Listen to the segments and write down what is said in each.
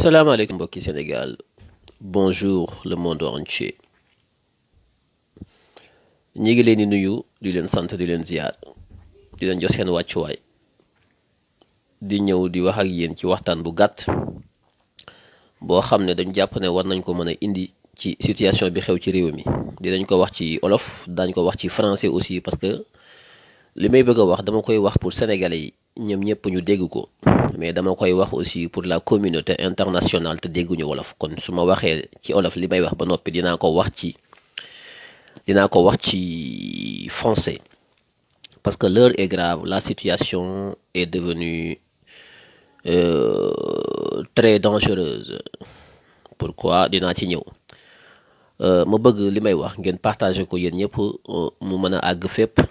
salaamaaleykum mbokki Sénégal bonjour le monde entier ñi ngi leen di nuyu di leen sant di leen ziar di leen jox seen wàccuwaay di ñëw di wax ak yéen ci waxtaan bu gàtt boo xam ne dañ jàpp ne war nañ ko mën a indi ci situation bi xew ci réew mi dinañ ko wax ci olof dañ ko wax ci français aussi parce que li may bëgg a wax dama koy wax pour sénégalais yi ñoom ñëpp ñu dégg ko mais dama koy wax aussi pour la communauté internationale te dégguñu wolof kon su ma waxee ci olof li may wax ba noppi dinaa ko wax ci français parce que l'heure est grave, la situation est devenue très dangereuse. Pourquoi dinaa ci ñëw ma bëgg li may wax ngeen partager ko yéen ñëpp mu mën a àgg fépp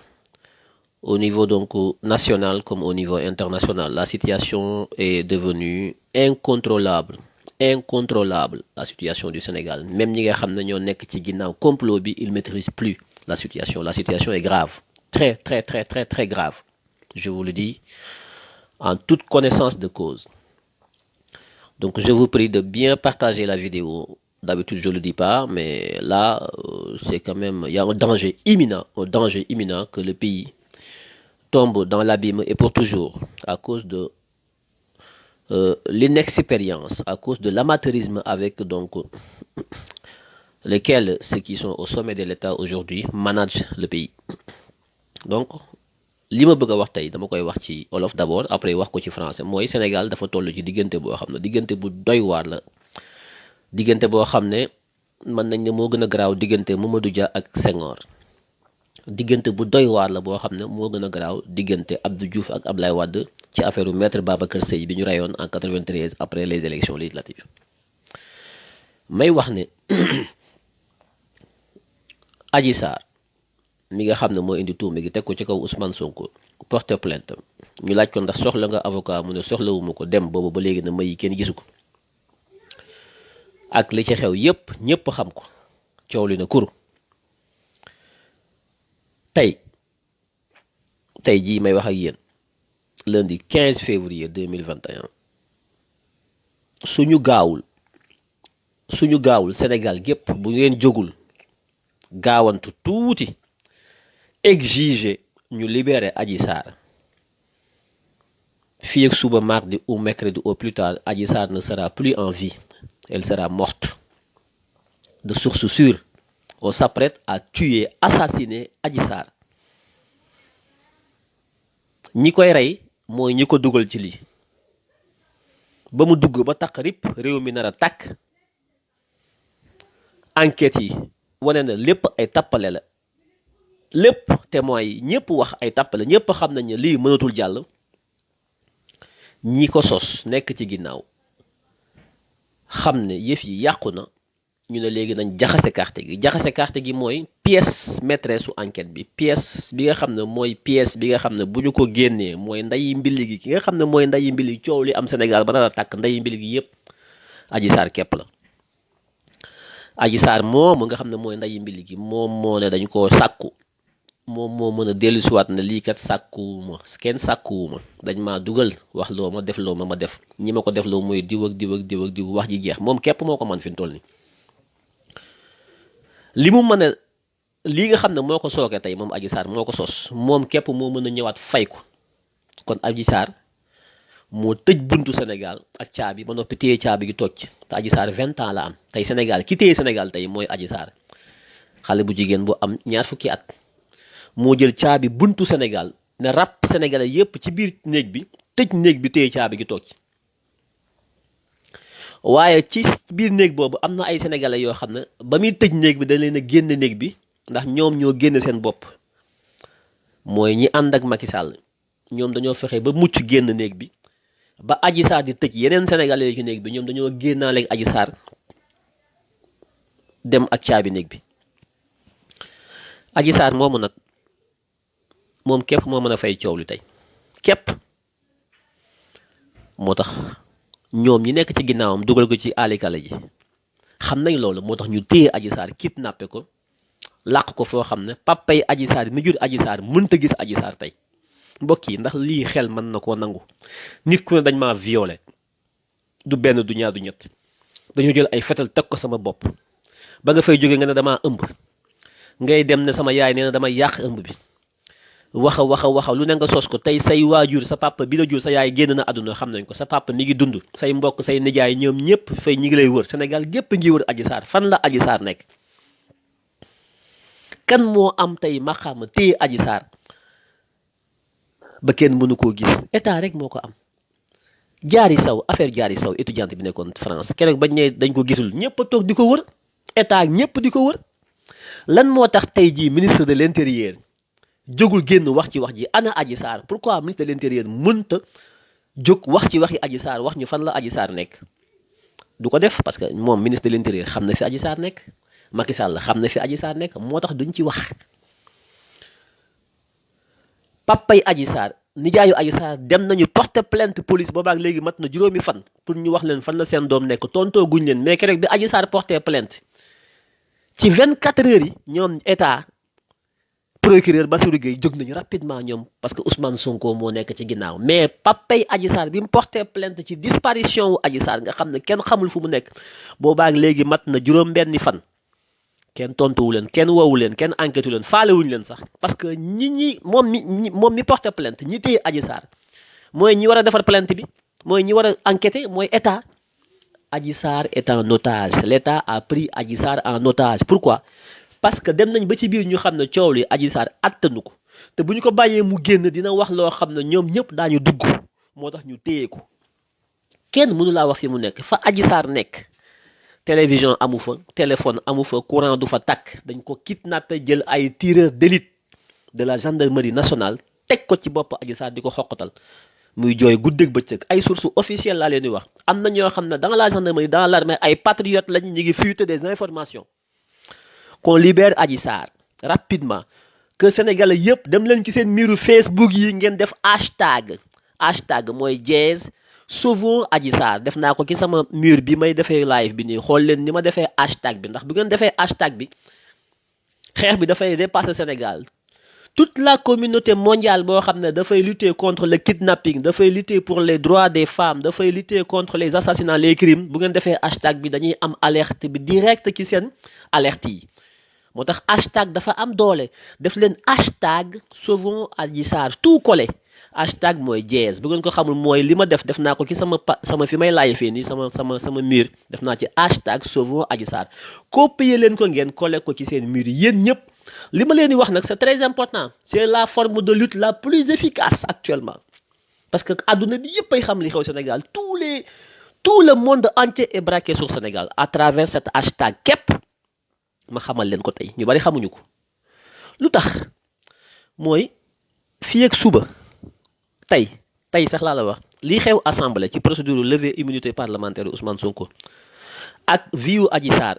au niveau donc national comme au niveau international. La situation est devenue incontrôlable la situation du Sénégal. Même ñi nga xam ne ñoo nekk ci ginnaaw complot bi ils maîtrisent plus la situation est grave, très très très très très grave, je vous le dis en toute connaissance de cause. Donc je vous prie de bien partager la vidéo. D'habitude je le dis pas, mais là c'est quand même, il y a un danger imminent que le pays tombe dans l'abîme et pour toujours à cause de l'inexpérience, à cause de l'amateurisme avec donc lesquels ceux qui sont au sommet de l'État aujourd'hui managent le pays. Donc li ma bëgg a wax tey dama koy wax ci olof d'abord après wax ko ci français mooy Sénégal dafa toll ci diggante boo xam ne diggante bu doy waar la, diggante boo xam ne mën nañ ne moo gën a garaaw diggante Mamadou Dia ak Senghor, diggante bu doy waar la boo xam ne moo gën a garaaw diggante Abdou Diouf ak Ablaye Wade ci affaire u maître Babacar Seye bi ñu rayoon en 93 après les élections législatives. May wax ne Adji Sarr mi nga xam ne moo indi tuuma gi teg ko ci kaw Ousmane Sonko porte plainte, ñu laaj ko ndax soxla nga avocat mu ne soxlawuma ko, dem boobu ba léegi na may kenn gisu ko ak li ci xew yépp ñépp xam ko, coow li na kur. tey jii may wax ak yéen lundi 15 février 2021 suñu gaawul Sénégal gépp bu ngeen jógul gaawantu tuuti exiger ñu libérer Adji Sarr fii ak suba mardi ou mercredi au plus tard, Adji Sarr ne sera plus en vie, elle sera morte. De source sûre, on s'apprête à tuer, assassiner Adji Sarr. ñi koy rey mooy ñi ko dugal ci lii ba mu dugg ba takk rip réew mi nar a tàkk. Enquête yi wane na lépp ay tappale la, lépp témoins yi ñëpp wax ay tappale, ñëpp xam nañ ne lii mënatul jàll. ñi ko sos nekk ci ginnaaw xam ne yëf yi yàqu na, ñu ne léegi nañ jaxase carte gi mooy pièce maîtresse su enquête bi, pièce bi nga xam ne mooy pièce bi nga xam ne bu ñu ko génnee mooy ndayi mbili gi, ki nga xam ne mooy ndayi mbili coow li am Sénégal ba nar a tàkk, ndayi mbili gi yëpp Adji Sarr képp la. Adji Sarr moom nga xam ne mooy ndayi mbili gi moom moo ne dañ koo sàkku, moom moo mën a dellusiwaat ne lii kat sàkkuwuma, kenn sàkkuwuma, dañ maa dugal wax loo ma def loo ma def, ñi ma ko def loo mooy diw ak diw ak diw ak diw, wax ji jeex. Moom képp moo ko man fi mu toll nii. li mu mën a lii nga xam ne moo ko sooke tey moom Adji Sarr moo ko sos, moom képp moo mën a ñëwaat fay ko. kon Adji Sarr moo tëj buntu Sénégal ak caabi ba noppi téye caabi gi tocc te Adji Sarr 20 ans la am tey Sénégal ki téye Sénégal tey mooy Adji Sarr, xale bu jigéen bu am ñaar fukki at moo jël caabi buntu Sénégal ne ràpp sénégalais yépp ci biir néeg bi, tëj néeg bi téye caabi gi tocc. waaye ci biir néeg boobu am na ay sénégalais yoo xam ne ba muy tëj néeg bi dañ leen a génn néeg bi ndax ñoom ñoo génn seen bopp, mooy ñi ànd ak Macky Sall, ñoom dañoo fexe ba mucc génn néeg bi. ba Adji Sarr di tëj yeneen sénégalais yi ci néeg bi, ñoom dañoo génnaale ak Adji Sarr dem ak caabi néeg bi. Adji Sarr moomu nag moom képp moo mën a fay coow li tey képp. moo tax ñoom ñi nekk ci ginnaawam dugal ko ci alikala ji xam nañ loolu, moo tax ñu téye Adji Sarr kidnappé ko, làq ko foo xam ne papay Adji Sarr mi jur Adji Sarr mënta gis Adji Sarr tey. mbokk yi ndax lii xel mën na koo nangu? Nit ku ne dañ maa violé, du benn du ñaar du ñett dañoo jël ay fetal teg ko sama bopp ba nga fay jóge nga ne damaa ëmb ngay dem ne sama yaay nee na damay yàq ëmb bi waxa lu ne nga sos ko tey say waajur sa papa bi la jur sa yaay génn na àdduna xam nañ ko sa papa mi ngi dund say mbokk say nijaay ñoom ñëpp fay ñi ngi lay wër Sénégal gépp ngi wër Adji Sarr fan la Adji Sarr nekk kan moo am tey maxaama téye Adji Sarr ba kenn mënu koo gis état rek moo ko am jaari saw affaire jaari saw étudiante bi nekkoon France keroog bañ ne dañ ko gisul ñëpp a toog di ko wër état ñëpp di ko wër lan moo tax tey jii ministre de l'intérieur jógul génn wax ci wax ji ana Adji Sarr pourquoi ministre de l'intérieur mënta jóg wax ci waxi Adji Sarr wax ñu fan la Adji Sarr nekk du ko def parce que moom ministre de l'intérieur xam na fi Adji Sarr nekk Macky Sall xam na fi Adji Sarr nekk moo tax duñ ci wax papay Adji Sarr nijaayu Adji Sarr dem nañu porter plainte police boobaak léegi mat na juróomi fan pour ñu wax leen fan la seen doom nekk tontoo guñ leen mais keroog bi Adji Sarr porter plainte ci 24 heures yi ñoom état procureur Bassirou Gueye jóg nañu rapidement ñoom parce que Ousmane Sonko moo nekk ci ginnaaw mais papay Adji Sarr bi mu porté plainte ci disparition wu Adji Sarr nga xam ne kenn xamul fu mu nekk boobaak léegi mat na juróom-benni fan kenn tontuwu leen kenn woowu leen kenn enquête leen faalewuñu leen sax parce que moom mi porté plainte ñi téye Adji Sarr mooy ñi war a defar plainte bi mooy ñi war a enquêter mooy état Adji Sarr est en otage l'état a pris Adji Sarr en otage pourquoi parce que dem nañ ba ci biir ñu xam ne coow li Adji Sarr attanu ko te bu ñu ko bàyyee mu génn dina wax loo xam ne ñoom ñëpp daañu dugg moo tax ñu téye ko kenn mënu laa wax fi mu nekk fa Adji Sarr nekk télévision amu fa téléphone amu fa courant du fa takk dañ ko kidnappé jël ay tireurs d'élite de la gendarmerie nationale teg ko ci bopp Adji Sarr di ko xoqatal muy jooy guddeeg bëccëg ay sources officielles laa leen di wax am na ñoo xam ne dans la gendarmerie dans l'armée ay patriotes lañu ñu ngi fuiter des informations qu'on libère Adji Sarr rapidement que sénégalais yëpp dem leen ci seen miiru Facebook yi ngeen def hashtag mooy dièse sauvons Adji Sarr def naa ko ci sama mur bi may defee live bi nii xool leen ni ma defee hashtag bi ndax bu ngeen defee hashtag bi xeex bi dafay dépasser Sénégal toute la communauté mondiale boo xam ne dafay lutter contre le kidnapping dafay lutter pour les droits des femmes dafay lutter contre les assassinats les crimes bu ngeen defee hashtag bi dañuy am alerte bi direct ci seen alerte yi moo tax hashtag dafa am doole def leen hashtag sauvons Adji Sarr tout collé hashtag mooy dièse bu ngeen ko xamul mooy li ma def naa ko ci sama fi may laaj fii nii sama mur def naa ci hashtag sauvons Adji Sarr copier leen ko ngeen collé ko ci seen mur yéen ñëpp li ma leen di wax nag c'est très important c'est la forme de lutte la plus efficace actuellement parce que adduna bi yëpp ay xam li xew Sénégal tout le monde entier est braqué sur Sénégal à travers cet hashtag képp ma xamal leen ko tey ñu bari xamuñu ko lu tax mooy fii ak suba tey sax laa la wax lii xew assemblée ci procédure levée immunité parlementaire Ousmane Sonko ak viu Adji Sarr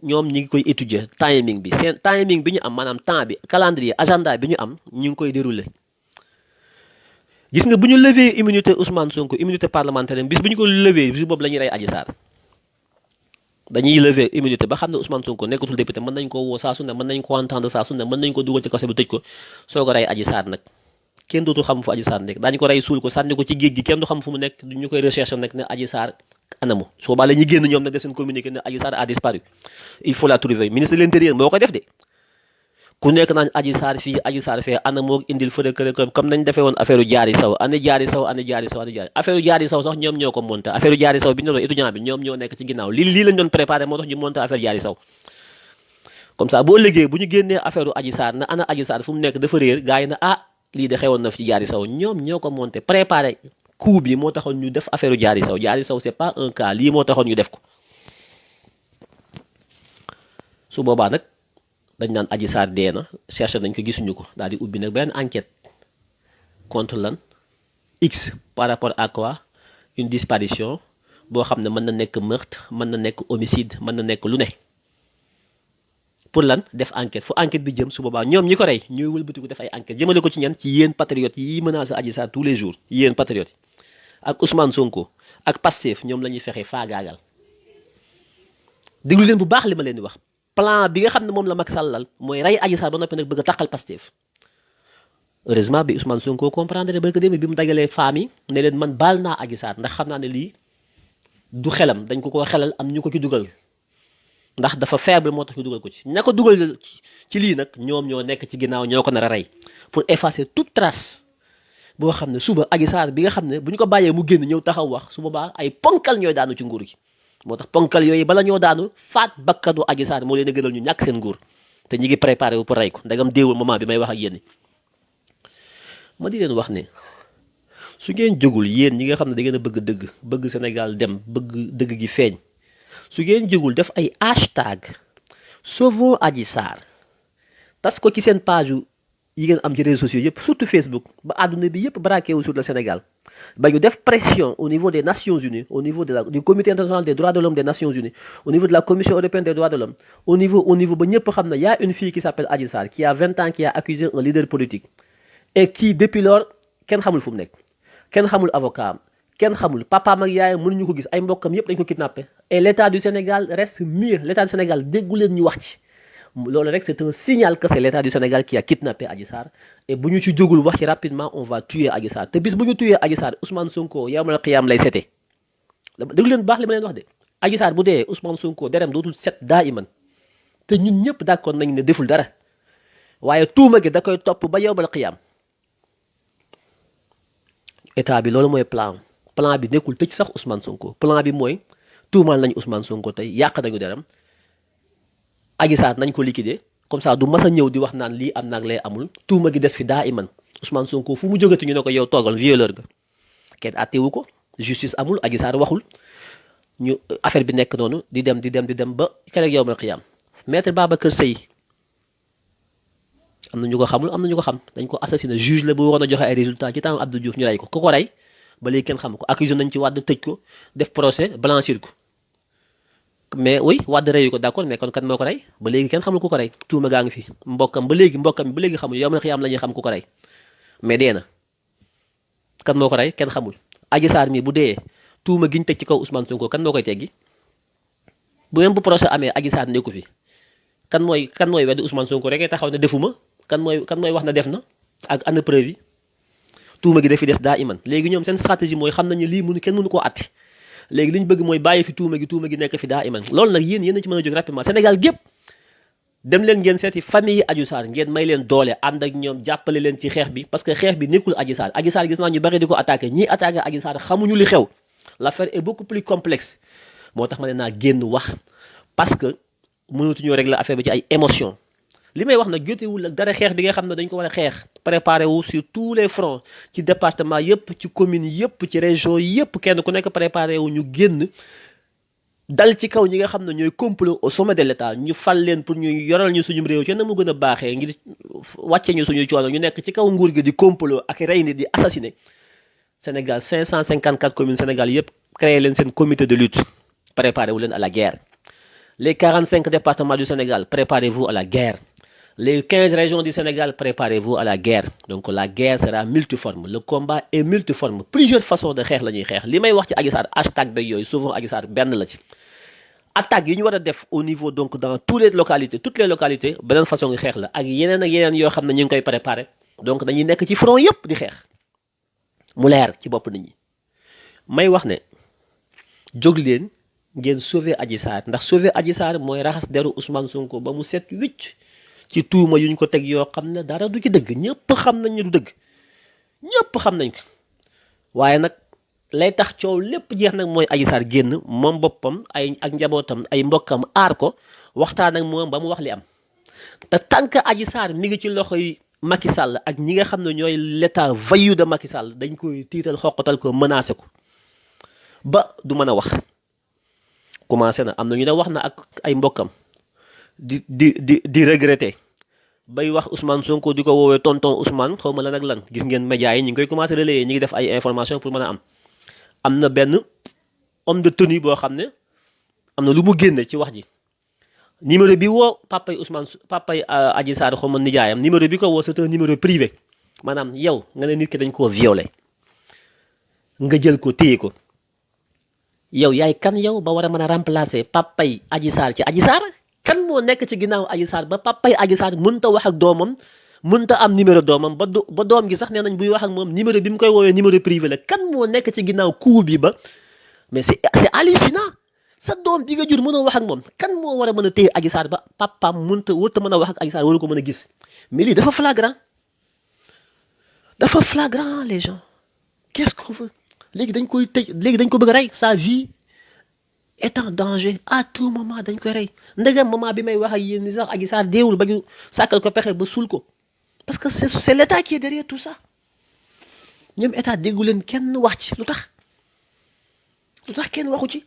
ñoom ñi ngi koy étudier timing bi seen timing bi ñu am maanaam temps bi calendrier agenda bi ñu am ñu ngi koy dérouler gis nga bu ñu lever immunité Ousmane Sonko immunité parlementaire bis bu ñu ko lever bis boobu la ñuy rey Adji Sarr dañuy lever immunité ba xam ne Ousmane Sonko nekkatul député mën nañ ko woo saa su ne mën nañ ko entendre saa su ne mën nañ ko dugal ci kaso bi tëj ko soo ko rey Adji Sarr nag kenn dootul xam fu Adji Sarr nekk daañu ko rey suul ko sànni ko ci géej gi kenn du xam fu mu nekk ñu koy recherche nag ne Adji Sarr anamu su boobaa la ñuy génn ñoom nag def seen communiqué ne Adji Sarr a disparu il faut la trouver ministre de l'intérieur moo koy def de ku nekk naan Adji Sarr fii Adji Sarr fee anamoo indil fële kër comme nañ defee woon affaire Diary Sow affaire Diary Sow sax ñoom ñoo ko monté affaire Diary Sow bi ñu doon étudiant bi ñoom ñoo nekk ci ginnaaw lii lañ doon préparé moo tax ñu monté affaire Diary Sow comme ça boo liggéey bu ñu génnee affaire Adji Sarr na ana Adji Sarr fu mu nekk dafa réer gars yi na lii de xewoon na fi ci Diary Sow ñoom ñoo ko monté préparé coup bi moo taxoon ñu def affaire Diary Sow c'est pas un cas lii moo taxoon ñu def ko su boobaa nag dañ naan Adji Sarr dee na cherché nañ ko gisuñu ko daal di ubbi nag benn enquête contre lan X par rapport à quoi une disparition boo xam ne mën na nekk meurtre mën na nekk homicide mën na nekk lu ne pour lan def enquête fu enquête bi jëm su boobaa ñoom ñi ko rey ñooy wëlbatiku def ay enquête jëmale ko ci ñan ci yéen patriotes yi menacé Adji Sarr tous les jours yéen patriotes ak Ousmane Sonko ak Pastef ñoom la ñuy fexe faagaagal déglu leen bu baax li ma leen di wax plan bi nga xam ne moom la Macky Sall lal mooy rey Adji Sarr ba noppi nag bëgg a taqal Pastef heureusement bi Ousmane Sonko comprendre ba que demee bi mu dagalee femmes yi ne leen man baal naa Adji Sarr ndax xam naa ne lii du xelam dañ ko xelal am ñu ko ci dugal ndax dafa faible moo tax ñu dugal ko ci ña ko dugal ci lii nag ñoom ñoo nekk ci ginnaaw ñoo ko nar a rey pour effacer toute trace boo xam ne suba Adji Sarr bi nga xam ne bu ñu ko bàyyee mu génn ñëw taxaw wax su boobaa ay ponkal ñooy daanu ci nguur gi moo tax ponkal yooyu bala ñoo daanu faat bakkanu Adji Sarr moo leen a gënal ñu ñàkk seen nguur te ñi ngi préparé wu pour rey ko ndagam déewul moment bi may wax ak yéen ma di leen wax ne su ngeen jógul yéen ñi nga xam ne da ngeen a bëgg dëgg bëgg Sénégal dem bëgg dëgg gi feeñ su ngeen jógul def ay hashtag sauvons Adji Sarr tas ko ci seen page yi ngeen am ci réseaux sociaux yëpp surtout Facebook ba àdduna bi yëpp braqué wu sur le Sénégal ba ñu def pression au niveau des Nations Unies au niveau du comité international des droits de l'homme des Nations Unies au niveau de la commission européenne des droits de l'homme au niveau ba ñëpp xam ne y a une fille qui s'appelle Adji Sarr qui a 20 ans qui a accusé un leader politique et qui depuis lors kenn xamul fu mu nekk kenn xamul avocat am kenn xamul papaam ak yaayam mënuñu ko gis ay mbokkam yëpp dañ ko kidnappé et l'état du Sénégal reste muet l'état du Sénégal déggu leen ñu wax ci loolu rek c'est un signal que c'est l'état du Sénégal qui a kidnappé Adji Sarr et bu ñu ci jógul wax ci rapidement on va tuer Adji Sarr te bis bu ñu tuer Adji Sarr Ousmane Sonko yawmal qiyaam lay sete déglu leen baax li ma leen wax de Adji Sarr bu dee Ousmane Sonko derem dootul set daa iman te ñun ñëpp d'accord nañ ne deful dara waaye tuuma gi da koy topp ba yawmal qiyaam état bi loolu mooy plan bi nekkul tëj sax Ousmane Sonko plan bi mooy tuumaal nañu Ousmane Sonko tey yàq nañu deram Adji Sarr nañ ko liquider comme ça du mas a ñëw di wax naan lii am naag lay amul tuuma gi des fi daa iman Ousmane Sonko fu mu jógati ñu ne ko yow toogal violeur ga kenn àttewu ko justice amul Adji Sarr waxul ñu affaire bi nekk noonu di dem ba keroog yow ma xiyaam maître Babacar Seye am na ñu ko xamul am na ñu ko xam dañ ko assassiné juge la bu waroon a joxe ay résultats ci temps Abdou Diouf ñu rey ko ku ko rey ba léegi kenn xam ko accusé nañ ci Wade tëj ko def procès blanchir ko mais oui Wade reyu ko d'accord mais kon kan moo ko rey ba léegi kenn xamul ku ko rey tuuma gaa ngi fi mbokkam ba léegi xamul yow ma xiyaam la ñuy xam ku ko rey mais dee na kan moo ko rey kenn xamul Adji Sarr mi bu dee tuuma giñ teg ci kaw Ousmane Sonko kan moo koy teggi bu même bu procès amee Adji Sarr nekku fi kan mooy weddi Ousmane Sonko rek taxaw ne defuma kan mooy wax na def na ak ana preuve yi tuuma gi dafi des daa iman léegi ñoom seen stratégie mooy xam nañu lii kenn mënu koo atti léegi li ñu bëgg mooy bàyyi fi tuuma gi nekk fi daa iman loolu nag yéen a ci mën a jóg rapidement Sénégal gépp dem leen ngeen seeti famille yi Adji Sarr ngeen may leen doole ànd ak ñoom jàppale leen ci xeex bi parce que xeex bi nekkul Adji Sarr gis naa ñu bari di ko attaqué ñii attaqué Adji Sarr xamuñu li xew l'affaire est beaucoup plus complexe moo tax ma ne naa génn wax parce que mënatuñoo régler affaire bi ci ay émotion li may wax nag jotewul ak dara xeex bi nga xam ne dañ ko war a xeex préparé wu sur tous les fronts ci département yëpp ci commune yëpp ci région yëpp kenn ku nekk préparé wu ñu génn dal ci kaw ñi nga xam ne ñooy complot au sommet de l'État ñu fal leen pour ñu yoral ñu suñu réew ci na mu gën a baaxee ngir wàcce ñu suñu coono ñu nekk ci kaw nguur gi di complot ak rey nit di assassiner Sénégal 554 communes Sénégal yëpp créé leen seen comité de lutte préparé wu leen à la guerre les 45 départements du Sénégal préparez-vous à la guerre les 15 régions du Sénégal préparez-vous à la guerre donc la guerre sera multiforme le combat est multiforme plusieurs façons de xeex la ñuy xeex li may wax ci Adji Sarr hashtag beeg yooyu souvent Adji Sarr benn la ci attaques yi ñu war a def au niveau donc dans toutes les localités beneen façon ngi xeex la ak yeneen yoo xam ne ñu ngi koy préparé donc dañuy nekk ci front yëpp di xeex mu leer ci bopp nit ñi may wax ne jóg leen ngeen sauver Adji Sarr ndax sauver Adji Sarr mooy raxas deru Ousmane Sonko ba mu set wicc ci tuuma yuñ ko teg yoo xam ne dara du ci dëgg ñëpp xam nañ ne du dëgg ñëpp xam nañ ko waaye nag lay tax coow lépp jeex nag mooy Adji Sarr génn moom boppam ak njabootam ay mbokkam aar ko waxtaan ak moom ba mu wax li am te tant que Adji Sarr mi ngi ci loxoy Macky Sall ak ñi nga xam ne ñooy l'état voyou de Macky Sall dañ koy tiital xoqatal ko menacé ko ba du mën a wax commencé na am na ñu ne wax na ak ay mbokkam di regretter bay wax Ousmane Sonko di ko woowee tonton Ousmane xaw ma lan ak lan gis ngeen médias yi ñu ngi koy commencé relayer ñu ngi def ay information pour mën a am na benn homme de tenue boo xam ne am na lu mu génne ci wax ji numéro bi woo papay Adji Sarr xaw ma nijaayam numéro bi ko woo c'est un numéro privé maanaam yow nga ne nit ki dañ koo violé nga jël ko téye ko yow yaay kan yow ba war a mën a remplacer papay Adji Sarr ci Adji Sarr kan moo nekk ci ginnaaw Adji Sarr ba papay Adji Sarr mënta wax ak doomam mënta am numéro doomam ba doom gi sax nee nañ buy wax ak moom numéro bi mu koy woowee numéro privé la kan moo nekk ci ginnaaw coup bi ba mais c'est hallucinant. Sa doom bi nga jur mënoo wax ak moom kan moo war a mën a téye Adji Sarr ba papaam mënta wërta mën a wax ak Adji Sarr waru ko mën a gis mais lii dafa flagrant les gens. Qu'est-ce qu'on veut léegi dañ koy tëj léegi dañ ko bëgg a rey sa vie est en danger à tout moment dañ koy rey ndegam moment bi may wax ak yéen ni sax Adji Sarr deewul ba ñu sàkkal ko pexe ba suul ko parce que c'est l'état qui est derrière tout ça ñoom état déggu leen kenn wax ci lu tax kenn waxu ci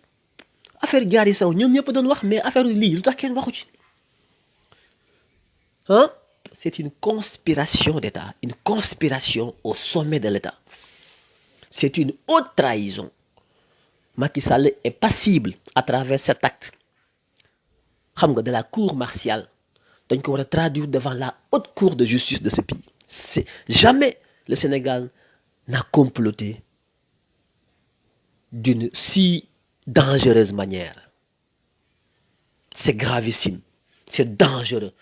affaire Diary Sow ñoom ñëpp doon wax mais affaire lii lu tax kenn waxu ci hein c'est une conspiration d'État, une conspiration au sommet de l'État. C'est une haute trahison. Macky Sall est passible à travers cet acte de la cour martiale. Donc on va traduire devant la haute cour de justice de ce pays. Jamais le Sénégal n'a comploté d'une si dangereuse manière. C'est gravissime, c'est dangereux.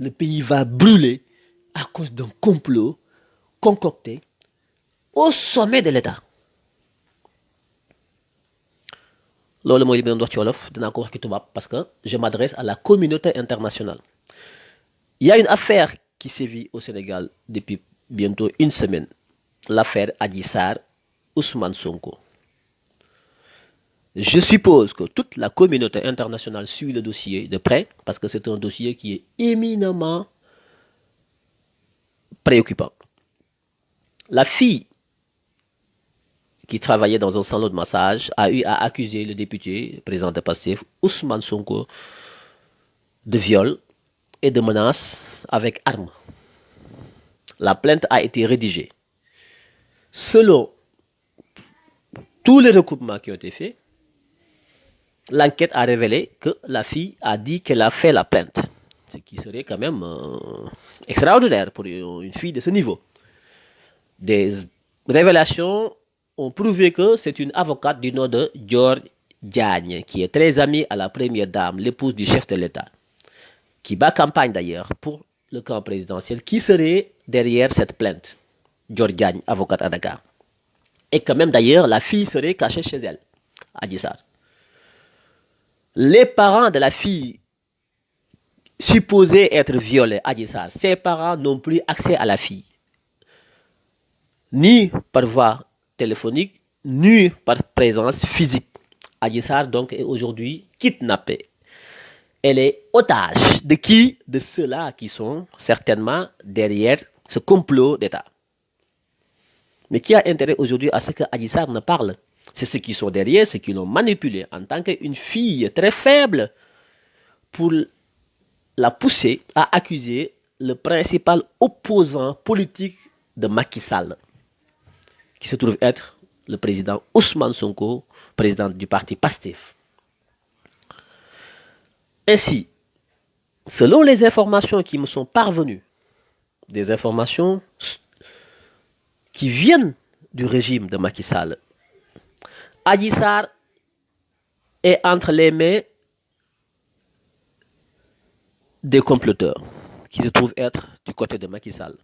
Le pays va brûler à cause d'un complot concocté au sommet de l'État. Loolu mooy li ma doon wax ci wolof dinaa ko wax ci tubaab parce que je m'adresse à la communauté internationale. Il y a une affaire qui sévit au Sénégal depuis bientôt une semaine. L'affaire Adji Sarr, Ousmane Sonko. Je suppose que toute la communauté internationale suit le dossier de près parce que c'est un dossier qui est éminemment préoccupant. La fille qui travaillait dans un salon de massage a eu à accuser le député, président de Pastef, Ousmane Sonko, de viol et de menaces avec armes. La plainte a été rédigée. Selon tous les recoupements qui ont été faits, l'enquête a révélé que la fille a dit qu'elle a fait la plainte, ce qui serait quand même extraordinaire pour une fille de ce niveau. Des révélations ont prouvé que c'est une avocate du nom de Dior Diagne, qui est très amie à la première dame, l'épouse du chef de l'État, qui bat campagne d'ailleurs pour le camp présidentiel, qui serait derrière cette plainte. Dior Diagne, avocate à Dakar. Et que même d'ailleurs, la fille serait cachée chez elle, Adji Sarr. Les parents de la fille supposée être violée, Adji Sarr, ses parents n'ont plus accès à la fille, ni par voie téléphonique, ni par présence physique. Adji Sarr donc est aujourd'hui kidnappée. Elle est otage de qui? De ceux-là qui sont certainement derrière ce complot d'État. Mais qui a intérêt aujourd'hui à ce que Adji Sarr ne parle? C'est ceux qui sont derrière, ceux qui l'ont manipulée en tant qu'une fille très faible pour la pousser à accuser le principal opposant politique de Macky Sall, qui se trouve être le président Ousmane Sonko, président du parti Pastef. Ainsi, selon les informations qui me sont parvenues, des informations qui viennent du régime de Macky Sall, Adji Sarr est entre les mains des comploteurs qui se trouvent être du côté de Macky Sall.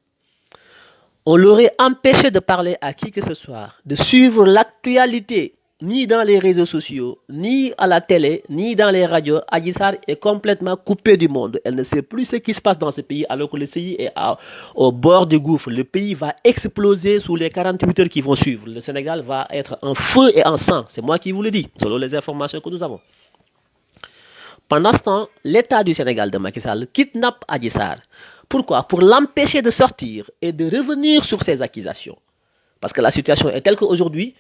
On l'aurait empêché de parler à qui que ce soit, de suivre l'actualité, ni dans les réseaux sociaux, ni à la télé, ni dans les radios. Adji Sarr est complètement coupée du monde. Elle ne sait plus ce qui se passe dans ce pays alors que le pays est au bord du gouffre. Le pays va exploser sous les 48 heures qui vont suivre. Le Sénégal va être en feu et en sang. C'est moi qui vous le dis, selon les informations que nous avons. Pendant ce temps, l'État du Sénégal de Macky Sall kidnappe Adji Sarr. Pourquoi? Pour l'empêcher de sortir et de revenir sur ses accusations. Parce que la situation est telle qu'aujourd'hui,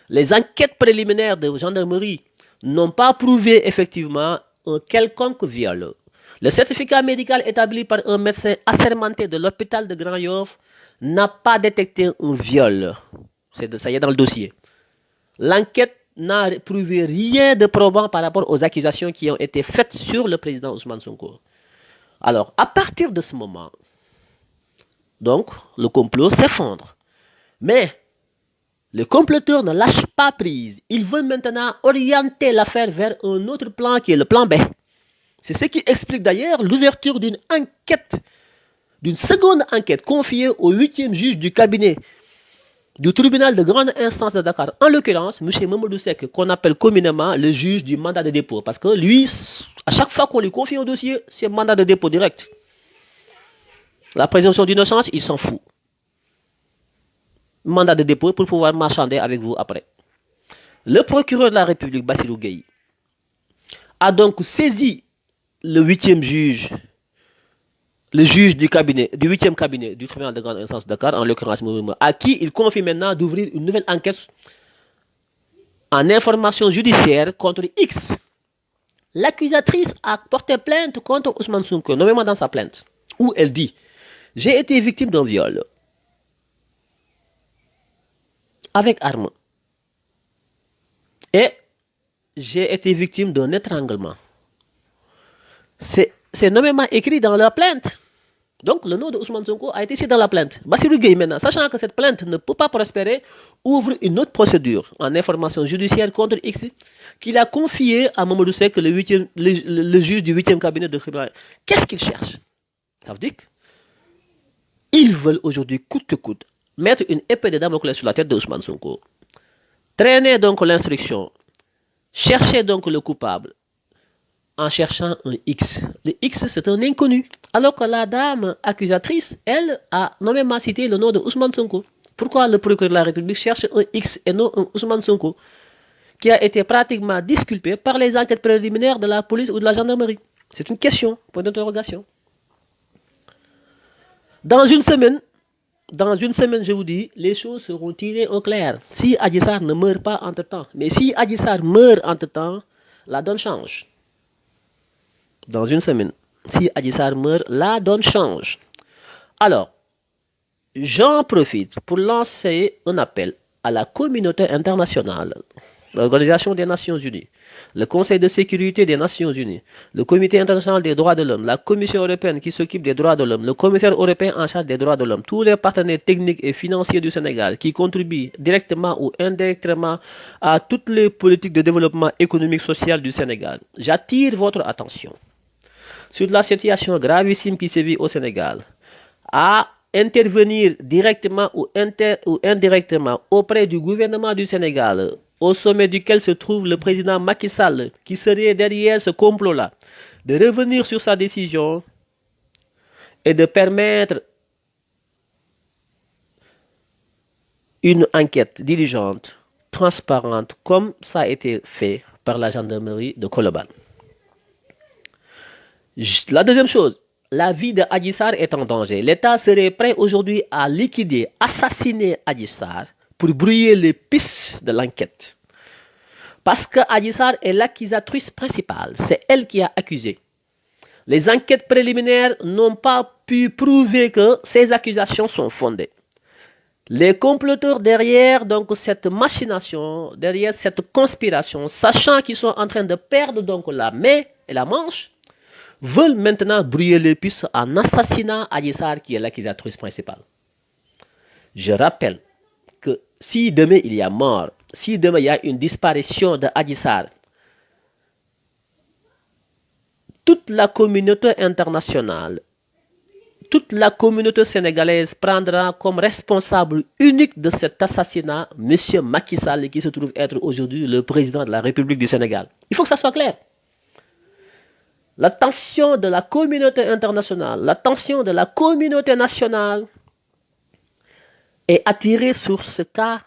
les enquêtes préliminaires de gendarmerie n'ont pas prouvé effectivement un quelconque viol. Le certificat médical établi par un médecin assermenté de l'hôpital de Grand-Yoff n'a pas détecté un viol. Ça y est dans le dossier. L'enquête n'a prouvé rien de probant par rapport aux accusations qui ont été faites sur le président Ousmane Sonko. Alors, à partir de ce moment, donc, le complot s'effondre. Mais les comploteurs ne lâchent pas prise. Ils veulent maintenant orienter l'affaire vers un autre plan qui est le plan B. C'est ce qui explique d'ailleurs l'ouverture d'une enquête, d'une seconde enquête confiée au 8e juge du cabinet du tribunal de grande instance de Dakar, en l'occurrence, M. Mamadou Seck, qu'on appelle communément le juge du mandat de dépôt. Parce que lui, à chaque fois qu'on lui confie un dossier, c'est mandat de dépôt direct. La présomption d'innocence, il s'en fout. Mandat de dépôt pour pouvoir marchander avec vous après. Le procureur de la République, Bassirou Gueye, a donc saisi le 8e juge, le juge du cabinet, du 8e cabinet du tribunal de grande instance de Dakar, en l'occurrence à qui il confie maintenant d'ouvrir une nouvelle enquête en information judiciaire contre X. L'accusatrice a porté plainte contre Ousmane Sonko, nommément dans sa plainte, où elle dit « J'ai été victime d'un viol avec arme et j'ai été victime d'un étranglement. » C'est nommément écrit dans la plainte. Donc, le nom de Ousmane Sonko a été cité dans la plainte. Bassirou Gueye, maintenant, sachant que cette plainte ne peut pas prospérer, ouvre une autre procédure en information judiciaire contre X qu'il a confiée à Mamadou Seck, le juge du 8e cabinet de tribunal. Qu'est-ce qu'il cherche? Ça veut dire qu'ils veulent aujourd'hui, coûte que coûte, mettre une épée de Damoclès sur la tête de Ousmane Sonko. Traîner donc l'instruction. Chercher donc le coupable en cherchant un X. Le X, c'est un inconnu. Alors que la dame accusatrice, elle, a nommément cité le nom de Ousmane Sonko. Pourquoi le procureur de la République cherche un X et non un Ousmane Sonko, qui a été pratiquement disculpé par les enquêtes préliminaires de la police ou de la gendarmerie? C'est une question, point d'interrogation. Dans une semaine, je vous dis, les choses seront tirées au clair. Si Adji Sarr ne meurt pas entre-temps, mais si Adji Sarr meurt entre-temps, la donne change. Dans une semaine, si Adji Sarr meurt, la donne change. Alors, j'en profite pour lancer un appel à la communauté internationale, l'Organisation des Nations Unies, le Conseil de sécurité des Nations Unies, le Comité international des droits de l'homme, la Commission européenne qui s'occupe des droits de l'homme, le commissaire européen en charge des droits de l'homme, tous les partenaires techniques et financiers du Sénégal qui contribuent directement ou indirectement à toutes les politiques de développement économique et social du Sénégal. J'attire votre attention sur la situation gravissime qui sévit au Sénégal, à intervenir directement ou indirectement auprès du gouvernement du Sénégal, au sommet duquel se trouve le président Macky Sall, qui serait derrière ce complot-là, de revenir sur sa décision et de permettre une enquête diligente, transparente, comme ça a été fait par la gendarmerie de Colobane. La deuxième chose, la vie de Adji Sarr est en danger. L'État serait prêt aujourd'hui à liquider, assassiner Adji Sarr pour brouiller les pistes de l'enquête. Parce que Adji Sarr est l'accusatrice principale. C'est elle qui a accusé. Les enquêtes préliminaires n'ont pas pu prouver que ces accusations sont fondées. Les comploteurs derrière donc cette machination, derrière cette conspiration, sachant qu'ils sont en train de perdre donc la main et la manche, veulent maintenant brouiller les pistes en assassinant Adji Sarr qui est l'accusatrice principale. Je rappelle que si demain il y a mort, si demain il y a une disparition de Adji Sarr, toute la communauté internationale, toute la communauté sénégalaise prendra comme responsable unique de cet assassinat M. Macky Sall qui se trouve être aujourd'hui le président de la République du Sénégal. Il faut que ça soit clair. L'attention de la communauté internationale, l'attention de la communauté nationale est attirée sur ce cas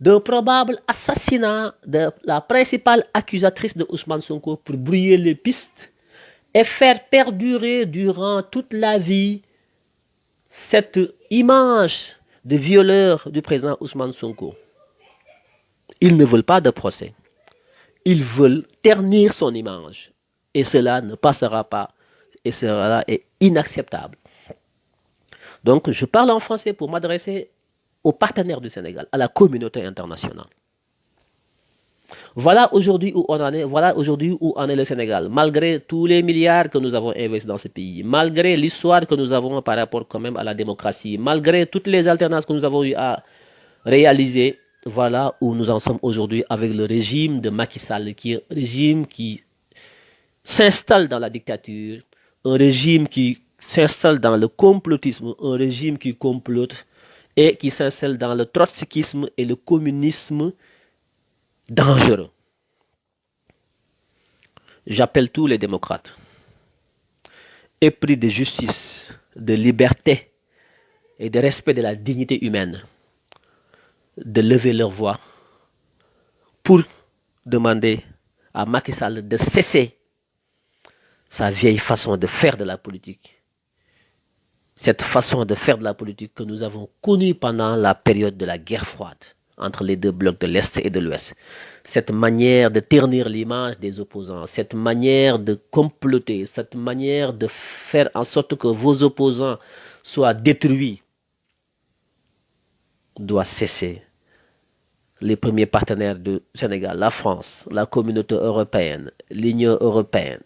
d'un probable assassinat de la principale accusatrice de Ousmane Sonko pour brouiller les pistes et faire perdurer durant toute la vie cette image de violeur du président Ousmane Sonko. Ils ne veulent pas de procès. Ils veulent ternir son image. Et cela ne passera pas. Et cela est inacceptable. Donc, je parle en français pour m'adresser aux partenaires du Sénégal, à la communauté internationale. Voilà aujourd'hui où on en est, voilà aujourd'hui où en est le Sénégal. Malgré tous les milliards que nous avons investis dans ce pays, malgré l'histoire que nous avons par rapport quand même à la démocratie, malgré toutes les alternances que nous avons eu à réaliser, voilà où nous en sommes aujourd'hui avec le régime de Macky Sall, qui est un régime qui s'installe dans la dictature, un régime qui s'installe dans le complotisme, un régime qui complote et qui s'insèle dans le trotskisme et le communisme dangereux. J'appelle tous les démocrates, épris de justice, de liberté et de respect de la dignité humaine, de lever leur voix pour demander à Macky Sall de cesser sa vieille façon de faire de la politique. Cette façon de faire de la politique que nous avons connue pendant la période de la guerre froide entre les deux blocs de l'Est et de l'Ouest. Cette manière de ternir l'image des opposants, cette manière de comploter, cette manière de faire en sorte que vos opposants soient détruits doit cesser. Les premiers partenaires du Sénégal, la France, la communauté européenne, l'Union européenne,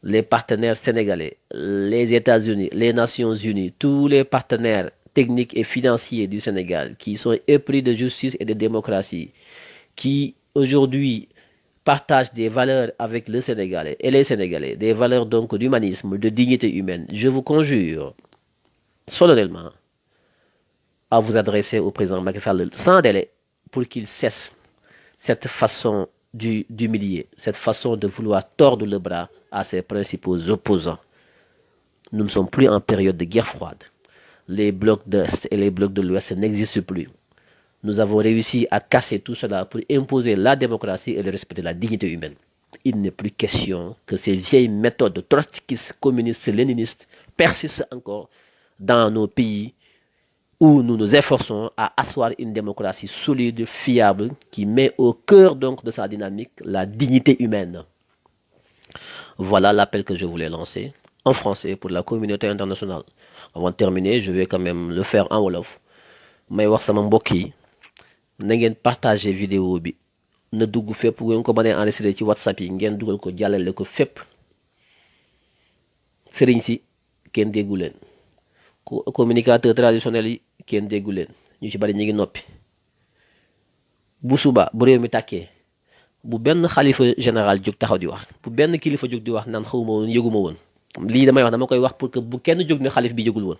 les partenaires sénégalais, les États-Unis, les Nations Unies, tous les partenaires techniques et financiers du Sénégal qui sont épris de justice et de démocratie, qui aujourd'hui partagent des valeurs avec le Sénégalais et les Sénégalais, des valeurs donc d'humanisme, de dignité humaine. Je vous conjure solennellement à vous adresser au président Macky Sall sans délai pour qu'il cesse cette façon d'humilier, cette façon de vouloir tordre le bras à ses principaux opposants. Nous ne sommes plus en période de guerre froide. Les blocs d'Est et les blocs de l'Ouest n'existent plus. Nous avons réussi à casser tout cela pour imposer la démocratie et le respect de la dignité humaine. Il n'est plus question que ces vieilles méthodes trotskistes, communistes, léninistes persistent encore dans nos pays où nous nous efforçons à asseoir une démocratie solide, fiable, qui met au cœur donc de sa dynamique la dignité humaine. Voilà l'appel que je voulais lancer en français pour la communauté internationale. Avant de terminer, je vais quand même le faire en wolof. may wax sama mbokk yi na ngeen partager vidéo bi na dugg fépp bu ngeen ko mënee enregistrer ci WhatsApp yi ngeen dugal ko jàllale ko fépp sëriñ si kenn déggu leen communicateur traditionnel yi kenn déggu leen ñu ci bari ñi ngi noppi bu suba bu réew mi tàkkee bu benn xalifa général jóg taxaw di wax bu benn kilifa jóg di wax naan xawma woon yëguma woon lii damay wax dama koy wax pour que bu kenn jóg ne xalif bi yëgul woon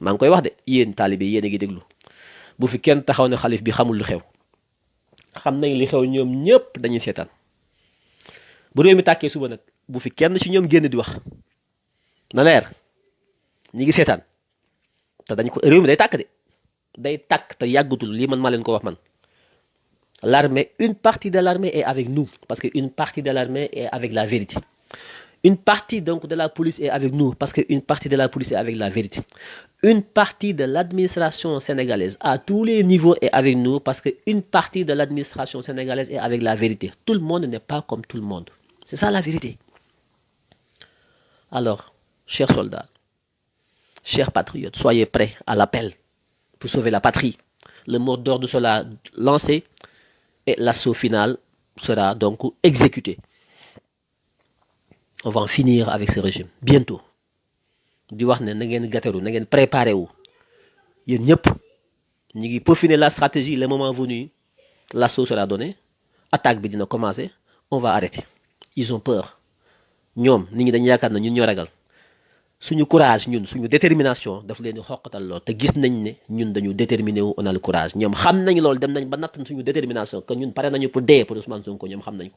maa ngi koy wax de yéen taalibe yéen a ngi déglu bu fi kenn taxaw ne xalif bi xamul lu xew xam nañ li xew ñoom ñëpp dañuy seetaan bu réew mi tàkkee suba nag bu fi kenn ci ñoom génn di wax na leer ñi ngi seetaan te dañ ko réew mi day tàkk de day tàkk te yàggutul lii man maa leen ko wax man l'armée une partie de l'armée est avec nous parce que une partie de l'armée est avec la vérité. Une partie donc de la police est avec nous parce qu'une partie de la police est avec la vérité. Une partie de l'administration sénégalaise à tous les niveaux est avec nous parce qu'une partie de l'administration sénégalaise est avec la vérité. Tout le monde n'est pas comme tout le monde. C'est ça la vérité. Alors, chers soldats, chers patriotes, soyez prêts à l'appel pour sauver la patrie. Le mot d'ordre sera lancé et l'assaut final sera donc exécuté. On va en finir avec ce régime bientôt di wax ne na ngeen gàttaru na ngeen préparé wu yéen ñëpp ñi ngi peaufiner la stratégie le moment venu l'assaut sera donné attaque bi dina commencer on va arrêter ils ont peur ñoom nit ñi dañu yaakaar na ñun ñoo ragal suñu courage ñun suñu détermination daf leen di xoqatal lool te gis nañ ne ñun dañu déterminé wu on a le courage ñoom xam nañ loolu dem nañ ba natt suñu détermination que ñun pare nañu pour dee pour Ousmane Sonko ñoom xam nañ ko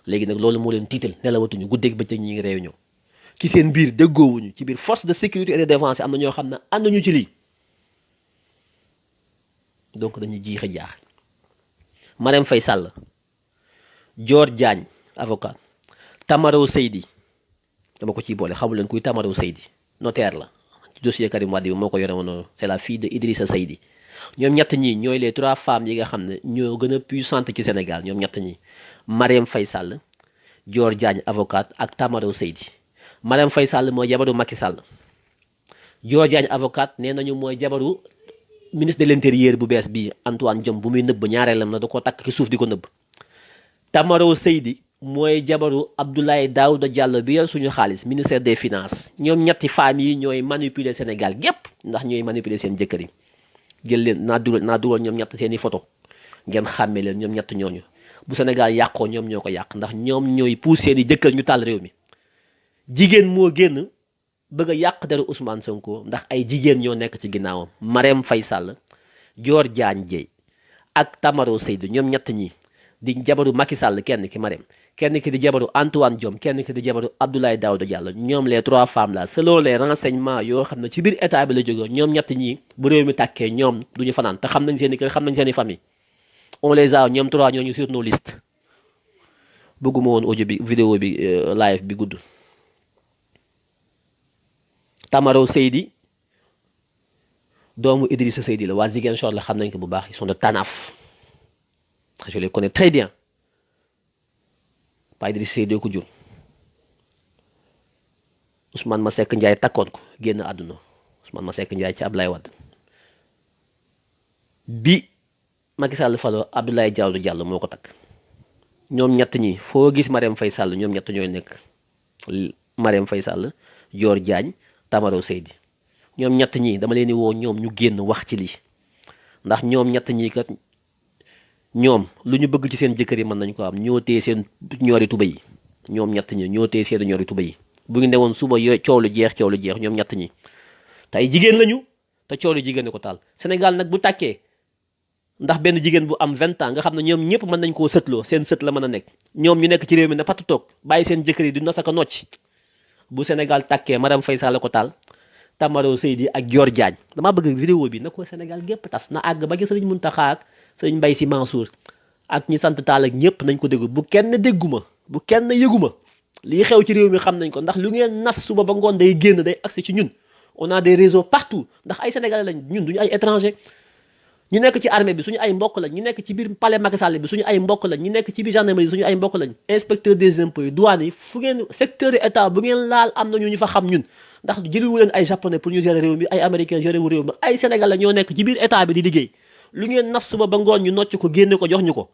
léegi nag loolu moo leen tiital nelawatuñu guddeeg bëccëg ñi ngi réunion ci seen biir déggoowuñu ci biir force de sécurité et de défense am na ñoo xam ne ànduñu ci lii donc dañuy jiix a jaax Marème Faye Sall Dior Diagne avocat Tamaro Seydi dama ko ciy boole xamul leen kuy Tamaro Seydi notaire la ci dossier Karim Wade bi moo ko yore woon c'est la fille de Idrissa Seydi ñoom ñett ñi ñooy les 3 femmes yi nga xam ne ñoo gën a puissante ci Sénégal ñoom ñett ñi Marème Faye Sall Dior Diagne avocate ak Tamaro Seydi Marème Faye Sall mooy jabaru Macky Sall Dior Diagne avocate nee nañu mooy jabaru ministre de l'intérieur bu bees bi Antoine Diome bu muy nëbb ñaareelam la da ko takk ci suuf di ko nëbb Tamaro Seydi mooy jabaru Abdoulaye Daouda Diallo bi yor suñu xaalis ministère des finances ñoom ñetti femmes yi ñooy manipuler Sénégal gépp ndax ñooy manipuler seen jëkkër yi jël leen naa dugal ñoom ñett seeni photo ngeen xàmmee leen ñoom ñett ñooñu bu Sénégal yàqoo ñoom ñoo ko yàq ndax ñoom ñooy pousse seeni jëkkër ñu taal réew mi jigéen moo génn bëgg a yàq deru Ousmane Sonko ndax ay jigéen ñoo nekk ci ginnaawam Marème Faye Sall Dior Diagne Dièye ak Tamaro Seydou ñoom ñett ñi di jabaru Macky Sall kenn ki Marème kenn ki di jabaru Antoine Diome kenn ki di jabaru Abdoulaye Daouda Diallo ñoom les 3 femmes là selon les renseignements yoo xam ne ci biir état bi la jógee ñoom ñett ñi bu réew mi tàkkee ñoom duñu fanaan te xam nañ seen i kër xam nañ seen i famille on les a ñoom 3 ñooñu sur nos listes bëgguma woon audio bi vidéo bi live bi gudd. Tamaro Seydi doomu Idrissa Seydi la waa Ziguinchor la xam nañ ko bu baax ils sont de Tanaf je les connais très bien pas Idrissa Seydi ko jur Ousmane Masseck Ndiaye takkoon ko génn àdduna Ousmane Masseck Ndiaye ci Ablaye Wade bi Macky Sall falo Abdoulaye Daouda Diallo moo ko takk ñoom ñett ñi foo gis Marème Faye Sall ñoom ñett ñooy nekk Marème Faye Sall Dior Diagne Tamaro Seydi ñoom ñett ñi dama leen di woo ñoom ñu génn wax ci lii ndax ñoom ñett ñi kat ñoom lu ñu bëgg ci seen jëkkër yi mën nañ ko am ñoo téye seen ñoori tuba yi ñoom ñett ñi ñoo téye seen ñoori tuba yi bu ngi newoon suba yooyu coow lu jeex ñoom ñett ñi tey jigéen lañu te coow lu jigéen ko taal Sénégal nag bu tàkkee ndax benn jigéen bu am 20 ans nga xam ne ñoom ñëpp mën nañ koo sëtloo seen sët la mën a nekk ñoom ñu nekk ci réew mi ne patt toog bàyyi seen jëkkër yi du nasaka nocc bu Sénégal tàkkee Marème Faye Sall ko taal Tamaro Seydi ak Dior Diagne damaa bëgg vidéo bi na ko Sénégal gépp tas na àgg ba gi Sëriñ Mountakha ak Sëriñ Mbaye Sy Mansour ak ñi sant Tall ak ñëpp nañ ko déglu bu kenn dégguma bu kenn yëguma lii xew ci réew mi xam nañ ko ndax lu ngeen nas suba ba ngoon day génn day accès ci ñun on a des réseaux partout ndax ay sénégalais lañ ñun duñu ay étranger ñu nekk ci armée bi suñu ay mbokk lañ ñu nekk ci biir palais Macky Sall bi suñu ay mbokk lañ ñu nekk ci biir gendarmerie suñu ay mbokk lañ inspecteur des impôts yi douane yi fu ngeen secteur état bu ngeen laal am nañu ñu fa xam ñun ndax jëliwu leen ay japonais pour ñu gérer réew mi ay américains gérer wu réew mi ay sénégalais ñoo nekk ci biir état bi di liggéey lu ngeen nas suba ba ngoon ñu nocc ko génne ko jox ñu ko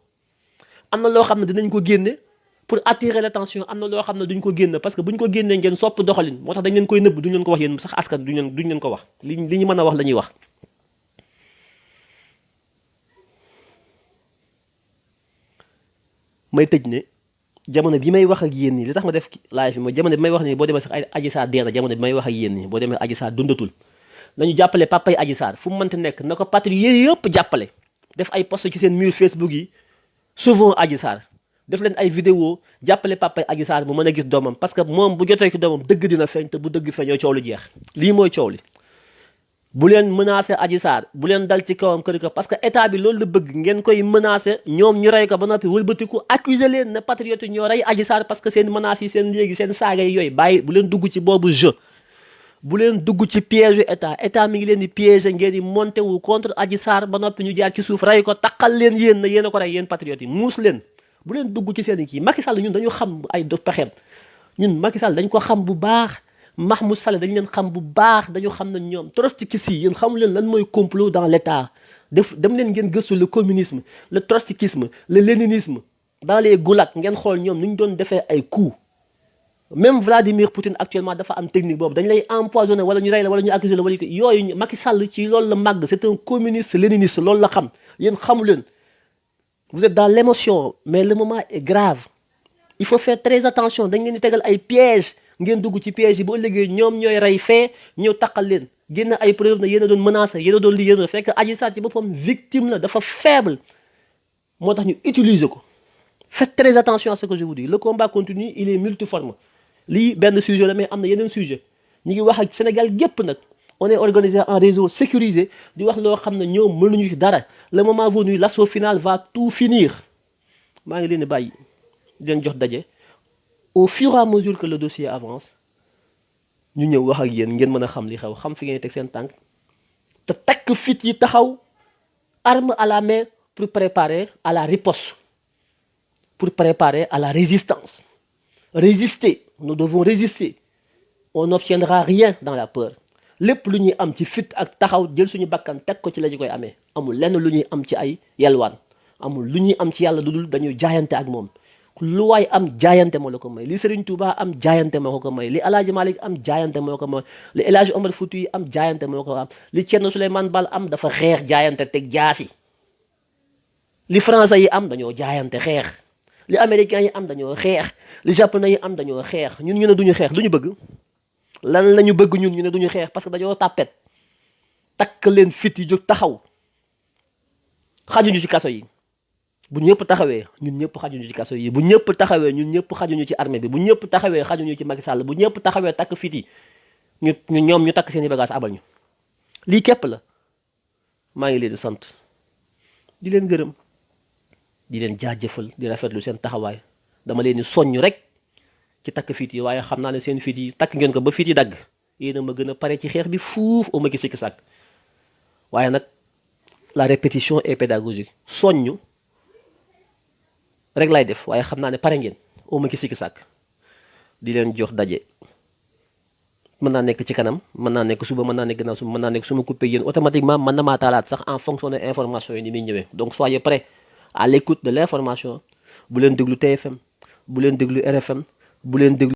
am na loo xam ne dinañ ko génne pour attirer l'attention am na loo xam ne duñ ko génne parce que buñ ko génnee ngeen sopp doxalin moo tax dañ leen koy nëbb duñ leen ko wax yéen sax askan duñ leen ko wax li ñu mën a wax la ñuy wax may tëj ne jamono bi may wax ak yéen nii li tax ma def live bi mooy jamono bi may wax nii boo demee sax ay Adji Sarr dee na jamono bi may wax ak yéen nii boo demee Adji Sarr dundatul nañu jàppale papay Adji Sarr fu mu mënti nekk na ko patriote yëpp jàppale def ay post ci seen mur Facebook yi sauvons Adji Sarr def leen ay vidéo jàppale papay Adji Sarr mu mën a gis doomam parce que moom bu jotee ci doomam dëgg dina feeñ te bu dëgg feeñoo coow lu jeex lii mooy coow li bu leen menacé Adji Sarr bu leen dal ci kawam kër ko parce que état bi loolu la bëgg ngeen koy menacé ñoom ñu rey ko ba noppi wëlbatiku accuser leen ne patriote ñoo rey Adji Sarr parce que seen menaces yi seen léegi seen saaga yi yooyu bàyyi bu leen dugg ci boobu jeu bu leen dugg ci piège état mi ngi leen di piéger ngeen di monté wu contre Adji Sarr ba noppi ñu jaar ci suuf rey ko taqal leen yéen na yéen a ko rey yéen patriotes yi muus leen bu leen dugg ci seen kii Macky Sall ñun dañu xam ay do pexeem ñun Macky Sall dañ ko xam bu baax Mahmoud Saleh dañu leen xam bu baax dañu xam ne ñoom trotskistes yi yéen xamu leen lan mooy complot dans l'état dem leen ngeen gëstu le communisme le trotskisme le léninisme dans les goulags ngeen xool ñoom nu ñu doon defee ay coups même Vladimir Poutine actuellement dafa am technique boobu dañu lay empoisonné wala ñu rey la wala ñu accusé la wala yooyu Macky Sall ci loolu la màgg c'est un communiste léniniste loolu la xam yéen xamu leen vous êtes dans l'émotion mais le moment est grave il faut faire très attention dañ leen di tegal ay pièges ngeen dugg ci piège yi bu ëllëgee ñoom ñooy rey fee ñëw taqal leen génn ay preuve na yéen a doon menacé yéen a doon li yéen a fekk Adji Sarr ci boppam victime la dafa faible moo tax ñu utiliser ko faites très attention à ce que je vous dis le combat continue il est multiforme lii benn sujet la mais am na yeneen sujet ñu ngi wax ak Sénégal gépp nag on est organisé en réseau sécurisé di wax loo xam ne ñoom mënuñu ci dara le moment venu l'assaut final va tout finir maa ngi leen di bàyyi di leen jox daje au fur et à mesure que le dossier avance ñu ñëw wax ak yéen ngeen mën a xam li xew xam fi ngeen teg seen tànk te takk fit yi taxaw arme à la main pour préparer à la riposte pour préparer à la résistance résister nous devons résister on n'obtiendra rien dans la peur lépp lu ñuy am ci fit ak taxaw jël suñu bakkan teg ko ci la ñu koy amee amul lenn lu ñuy am ci ay yelwaan amul lu ñuy am ci yàlla lu dul dañuy jaayante ak moom lu waay am jaayante moo la ko may li Serigne Touba am jaayante moo ko may li El Hadj Malick am jaayante moo ko may li El Hadj Omar Fouti yi am jaayante moo ko am li Thierno Souleymane Baal am dafa xeex jaayante teg jaasi li français yi am dañoo jaayante xeex li américains yi am dañoo xeex li japonais yi am dañoo xeex ñun ñu ne duñu xeex lu ñu bëgg lan la ñu bëgg ñun ñu ne duñu xeex parce que dañoo tàppet takk leen fit yi jóg taxaw xajuñu ci kaso yi. bu ñëpp taxawee ñun ñëpp xajuñu ci kaso yi bu ñëpp taxawee ñun ñëpp xajuñu ci armée bi bu ñëpp taxawee xajuñu ci Macky Sall bu ñëpp taxawee takk fit yi ñu ñoom ñu takk seeni bagage abal ñu lii képp la. maa ngi leen di sant di leen gërëm di leen jaajëfal di rafetlu seen taxawaay dama leen di soññ rek ci takk fit yi waaye xam naa ne seen fit yi takk ngeen ko ba fit yi dagg yéen a ma gën a pare ci xeex bi fuuf au ma ki sikki sàkk waaye nag la répétition est pédagogique soññ rek lay def waaye xam naa ne pare ngeen au ma ki sikki sàkk di leen jox daje. mën naa nekk ci kanam mën naa nekk suba mën naa nekk gannaaw suba mën naa nekk su ma coupé yéen automatiquement mën na maa taalaat sax en fonction de information yi ni muy ñëwee donc soyez prêts à l'écoute de l'information bu leen déglu TFM bu leen déglu RFM bu leen déglu